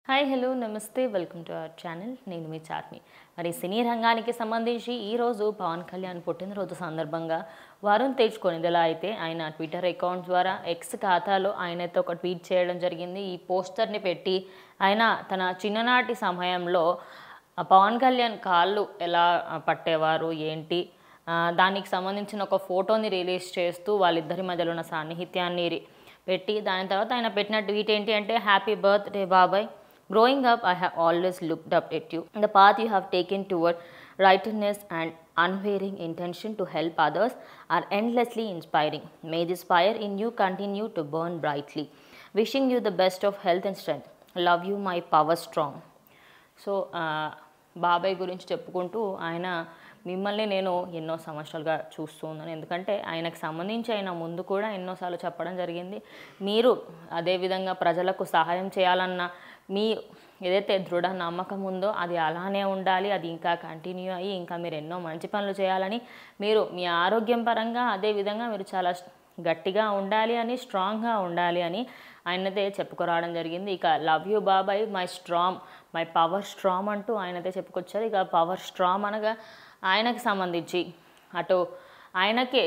Hi hello నమస్తే welcome to our channel. నేను మీ చార్మి. మరి సినీ రంగానికి సంబంధించి ఈరోజు పవన్ కళ్యాణ్ పుట్టినరోజు సందర్భంగా వరుణ్ తేజ్ కొనిదెల అయితే ఆయన ట్విట్టర్ అకౌంట్ ద్వారా ఎక్స్ ఖాతాలో ఆయనతో ఒక ట్వీట్ చేయడం జరిగింది. ఈ పోస్టర్ని పెట్టి ఆయన తన చిన్ననాటి సమయంలో పవన్ కళ్యాణ్ కాళ్ళు ఎలా పట్టేవారు ఏంటి దానికి సంబంధించిన ఒక ఫోటోని రిలీజ్ చేస్తూ వాళ్ళిద్దరి మధ్యలో ఉన్న సాన్నిహిత్యాన్ని పెట్టి దాని తర్వాత ఆయన పెట్టిన ట్వీట్ ఏంటి అంటే, హ్యాపీ బర్త్డే బాబాయ్. Growing up, I have always looked up at you. The path you have taken toward righteousness and unwavering intention to help others are endlessly inspiring. May this fire in you continue to burn brightly. Wishing you the best of health and strength. Love you, my power strong. So బాబాయ్ గురించి చెప్పుకుంటూ ఆయన మిమ్మల్ని నేను ఎన్నో సంవత్సరాలుగా చూస్తూ ఉన్నాను. ఎందుకంటే ఆయనకు సంబంధించి ఆయన ముందు కూడా ఎన్నోసార్లు చెప్పడం జరిగింది. మీరు అదేవిధంగా ప్రజలకు సహాయం చేయాలన్న మీ ఏదైతే దృఢ నమ్మకం ఉందో అది అలానే ఉండాలి, అది ఇంకా కంటిన్యూ అయ్యి ఇంకా మీరు ఎన్నో మంచి పనులు చేయాలని, మీరు మీ ఆరోగ్యం పరంగా అదేవిధంగా మీరు చాలా గట్టిగా ఉండాలి అని, స్ట్రాంగ్గా ఉండాలి అని ఆయనతే చెప్పుకురావడం జరిగింది. ఇక లవ్ యూ బాబాయ్, మై పవర్ స్ట్రాంగ్ అంటూ ఆయనతే చెప్పుకొచ్చారు. ఇక పవర్ స్ట్రాంగ్ అనగా ఆయనకి సంబంధించి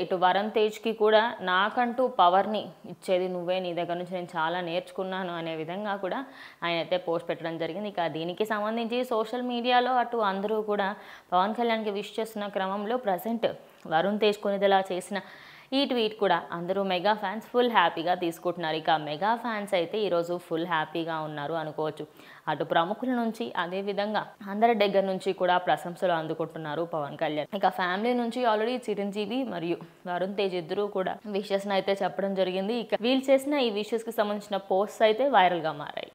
ఇటు వరుణ్ తేజ్కి కూడా నాకంటూ పవర్ని ఇచ్చేది నువ్వే, నీ దగ్గర నుంచి నేను చాలా నేర్చుకున్నాను అనే విధంగా కూడా ఆయన అయితే పోస్ట్ పెట్టడం జరిగింది. ఇక దీనికి సంబంధించి సోషల్ మీడియాలో అటు అందరూ కూడా పవన్ కళ్యాణ్కి విష్ చేస్తున్న క్రమంలో ప్రజెంట్ వరుణ్ తేజ్ కొనిదెల చేసిన ఈ ట్వీట్ కూడా అందరూ మెగా ఫ్యాన్స్ ఫుల్ హ్యాపీగా తీసుకుంటున్నారు. ఇక మెగా ఫ్యాన్స్ అయితే ఈరోజు ఫుల్ హ్యాపీగా ఉన్నారు అనుకోవచ్చు. అటు ప్రముఖుల నుంచి అదేవిధంగా అందరి దగ్గర నుంచి కూడా ప్రశంసలు అందుకుంటున్నారు పవన్ కళ్యాణ్. ఇక ఫ్యామిలీ నుంచి ఆల్రెడీ చిరంజీవి మరియు వరుణ్ తేజ్ ఇద్దరూ కూడా విషెస్ని అయితే చెప్పడం జరిగింది. ఇక వీళ్ళు చేసిన ఈ విషెస్కి సంబంధించిన పోస్ట్స్ అయితే వైరల్గా మారాయి.